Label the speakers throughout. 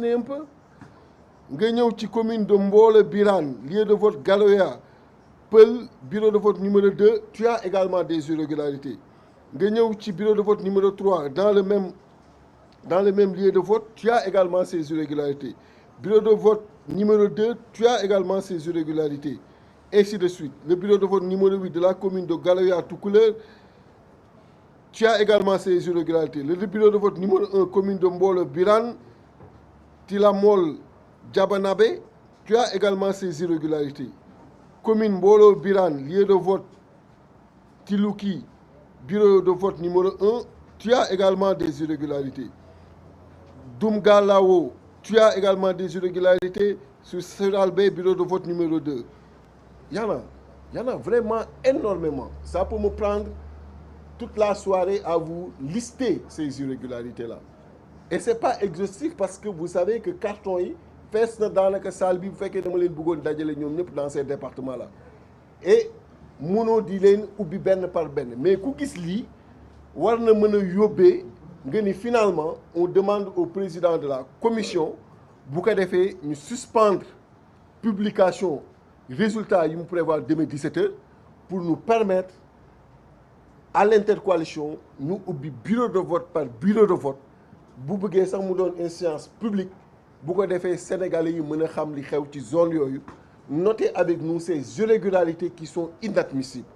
Speaker 1: un peu nga ñëw ci commune de Mbolo Birane lieu de vote Galoya Peul bureau de vote numéro 2 tu as également des irrégularités nga ñëw ci bureau de vote numéro 3 dans le même lieu de vote tu as également ces irrégularités bureau de vote numéro 2 tu as également ces irrégularités ainsi de suite le bureau de vote numéro 8 de la commune de Galoya Tukuleur tu as également ces irrégularités le bureau de vote numéro 1 commune de Mbolo Birane Tilamol Diabanabe, tu as également ces irrégularités. Commune Mbolo Birane, lieu de vote Tilouki, bureau de vote numéro 1, tu as également des irrégularités. Doumgalao, tu as également des irrégularités sur Seralbé, bureau de vote numéro 2. Il y en a vraiment énormément. Ça peut me prendre toute la soirée à vous lister ces irrégularités-là. Et ce n'est pas exhaustif parce que vous savez que carton yi fees na daanaka salle bi bu fekkee dama leen bëggoon dajale ñoom ñëpp dans ces départements-là et mënoo di leen ubbi benn par benn mais ku gis lii war na mën a yóbbee nga ni finalement on demande au président de la commission bu ko defee ñu suspendre publication résultat yi mu prévoir demain 17h pour nous permettre à l'intercoalition ñu ubbi bureau de vote par bureau de vote bu bëggee sax mu doon une séance publique bu ko defee sénégalais yi mën a xam li xew ci zone yooyu notez avec nous ces irrégularités qui sont inadmissibles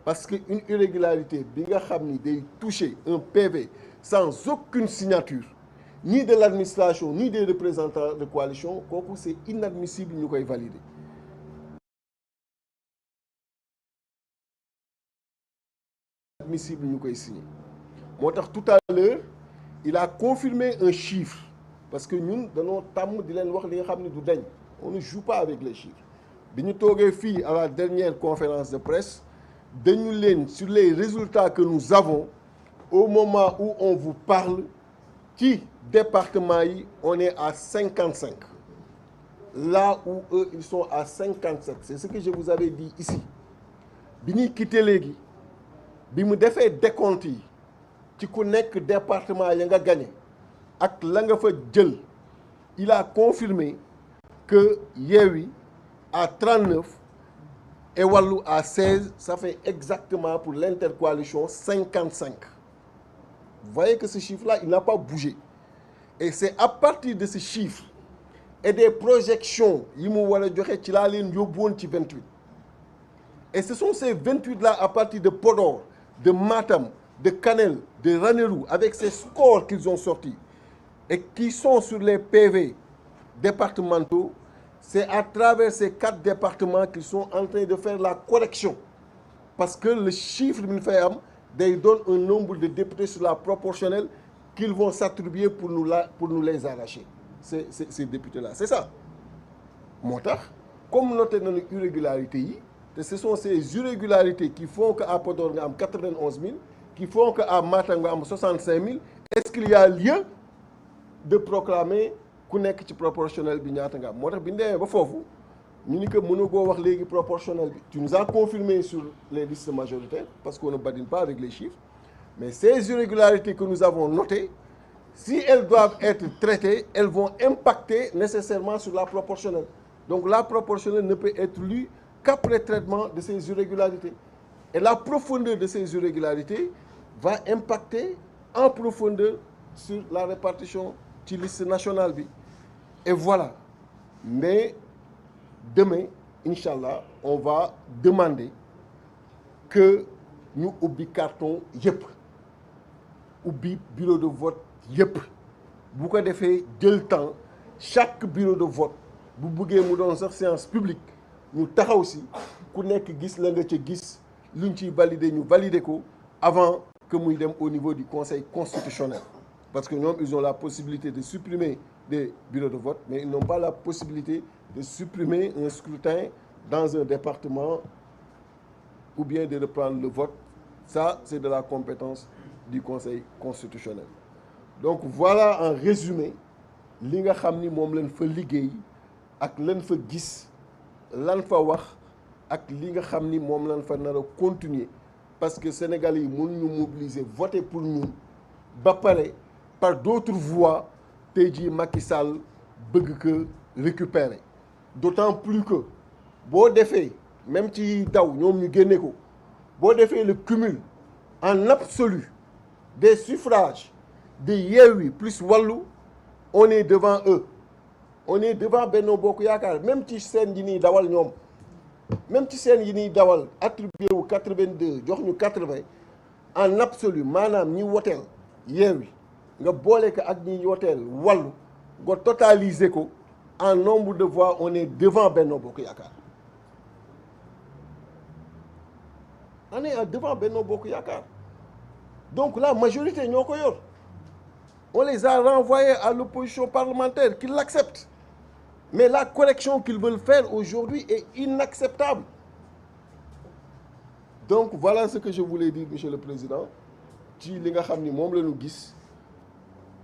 Speaker 1: parce que une irrégularité bi nga xam ni day toucher un PV sans aucune signature ni de l'administration ni des représentants de coalition kooku c'est inadmissible ñu koy valider. Inadmissible ñu koy signer moo tax tout à l'heure il a confirmé un chiffre parce que ñun dañoo tàmm di leen wax li nga xam ne du dañ on ne joue pas avec les chiffres bi ñu toogee fii à la dernière conférence de presse dañu leen sur les résultats que nous avons au moment où on vous parle ci département yi on est à 55 là où eux ils sont à 57 c'est ce que je vous avais dit ici bi ñuy quitté léegi bi mu defee décompte yi ci ku nekk département ya nga gagné ak la nga fa jël il a confirmé que Yewwi à 39 et Wallu à 16 ça fait exactement pour l'intercoalition 55. Vous voyez que ce chiffre-là il n'a pas bougé et c'est à partir de ce chiffre et des projections yi mu war a joxe ci laa leen yóbbuwoon ci 28 et ce sont ces 28-là à partir de Podor de Matam de Kanel, de Ranérou, avec ces scores qu'ils ont sortis et qui sont sur les PV départementaux, c'est à travers ces 4 départements qu'ils sont en train de faire la correction. Parce que le chiffre ils donnent un nombre de députés sur la proportionnelle qu'ils vont s'attribuer pour nous les arracher, ces députés-là. C'est ça. Moo tax comme noté nañu irrégularité yi te ce sont ces irrégularités qui font qu'à Podor nga am 91 000 qui font qu'à Matam nga am 65 000 est-ce qu'il y a lieu de proclamer ku nekk ci proportionnel bi ñaata nga am moo tax bi ñu demee ba foofu ñu ni que mënagoo wax léegi proportionnel bi tu nous as confirmé sur les listes majoritaires parce qu'on ne badine pas avec les chiffres mais ces irrégularités que nous avons notées si elles doivent être traitées elles vont impacter nécessairement sur la proportionnelle donc la proportionnelle ne peut être lue qu'après traitement de ces irrégularités et la profondeur de ces irrégularités va impacter en profondeur sur la répartition ci liste nationale bi et voilà mais demain inchallah on va demander que ñu ubbi carton yëpp ubbi bureau de vote yëpp bu ko defee jël temps chaque bureau de vote bu bëggee mu doon sax séance publique ñu taxaw si ku nekk gis la nga ca gis luñ ciy valider ñu valider ko avant que muy dem au niveau du Conseil constitutionnel parce que ñoom ils ont la possibilité de supprimer des bureaux de vote mais ils n'ont pas la possibilité de supprimer un scrutin dans un département ou bien de reprendre le vote ça c'est de la compétence du Conseil constitutionnel donc voilà en résumé li nga xam ni moom lañ fa liggéey ak lañ fa gis lan fa wax ak li nga xam ni moom lañ fa nar a continuer parce que Sénégalais yi mën ñu mobiliser voter pour ñun ba pare par d'autres voies tey jii Macky Sall bëgg que récupérer d'autant plus que boo defee même ci daw ñoom ñu génne ko boo defee le cumul en absolu des suffrages de Yewwi plus Wallu on est devant eux on est devant Benno Bokk Yaakaar même ci seen yi ñuy dawal ñoom même ci seen yi ñuy dawal attribué wu 82 jox ñu 80 en absolu maanaam ñi woteel Yewwi nga boole ko ak ñi woteel Wallu nga totaliser ko en nombre de voix on est devant Benno Bokk Yaakaar on est devant Benno Bokk Yaakaar donc la majorité ñoo ko yor on les a renvoyés à l'opposition parlementaire qui l'accepte mais la correction qu'ils veulent faire aujourd'hui est inacceptable donc voilà ce que je voulais dire monsieur le président ci li nga xam ni moom la ñu gis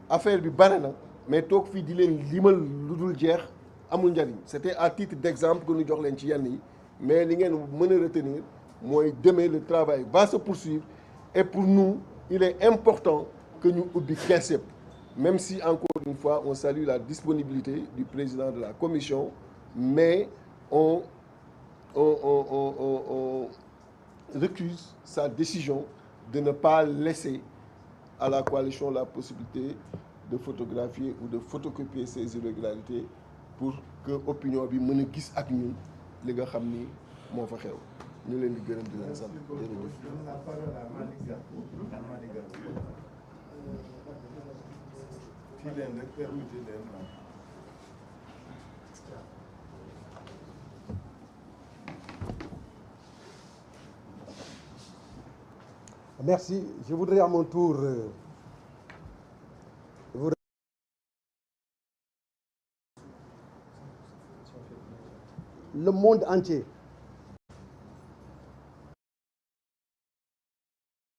Speaker 1: affaire bi bare na mais toog fii di leen limal lu dul jeex amul njariñ c'était à titre d'exemple que ñu jox leen ci yenn yi mais li ngeen mën a retenir mooy demain le travail va se poursuivre et pour nous il est important que ñu ubbi kees yëpp même si encore une fois on salue la disponibilité du président de la commission mais on recuse sa décision de ne pas laisser à la coalition la possibilité de photographier ou de photocopier ces irrégularités pour que opinion bi mën a gis ak ñun li nga xam ni moo fa xew ñu leen di gërëm di leen sant
Speaker 2: Merci. Je voudrais à mon tour le monde entier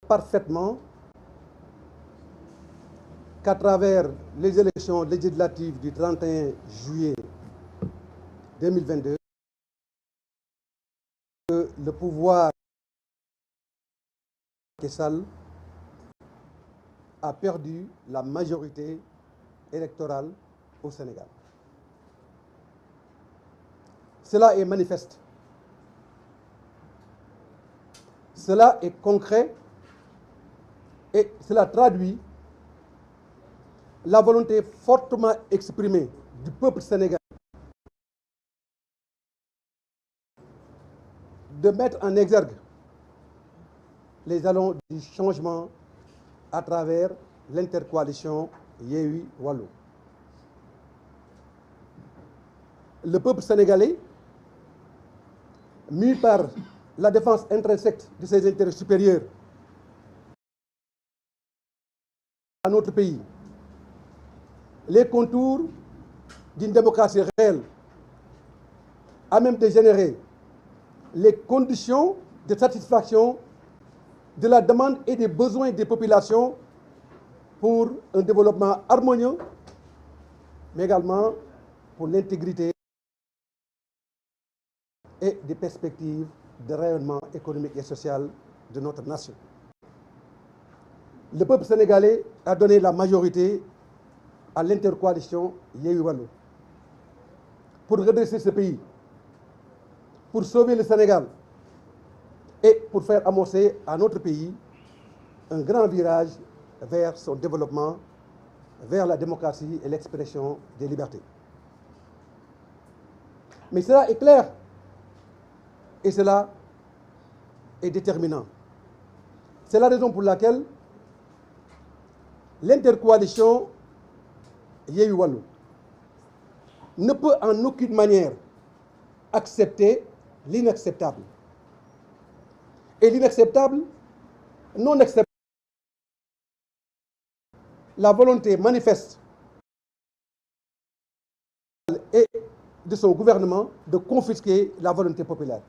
Speaker 2: parfaitement qu'à travers les élections législatives du 31 juillet 2022, que le pouvoir Macky Sall a perdu la majorité électorale au Sénégal. Cela est manifeste. Cela est concret et cela traduit la volonté fortement exprimée du peuple sénégalais de mettre en exergue les jalons du changement à travers l'intercoalition Yewwi Wallu. Le peuple sénégalais, mû par la défense intrinsèque de ses intérêts supérieurs à notre pays, les contours d'une démocratie réelle, à même de générer les conditions de satisfaction de la demande et des besoins des populations pour un développement harmonieux, mais également pour l'intégrité et des perspectives de rayonnement économique et social de notre nation. Le peuple sénégalais a donné la majorité à l'intercoalition Yewwi Wallu pour redresser ce pays, pour sauver le Sénégal et pour faire amorcer à notre pays un grand virage vers son développement, vers la démocratie et l'expression des libertés. Mais cela est clair et cela est déterminant. C'est la raison pour laquelle l'intercoalition Yewwi Wallu ne peut en aucune manière accepter l'inacceptable. Et l'inacceptable, non acceptable, la volonté manifeste et de son gouvernement de confisquer la volonté populaire.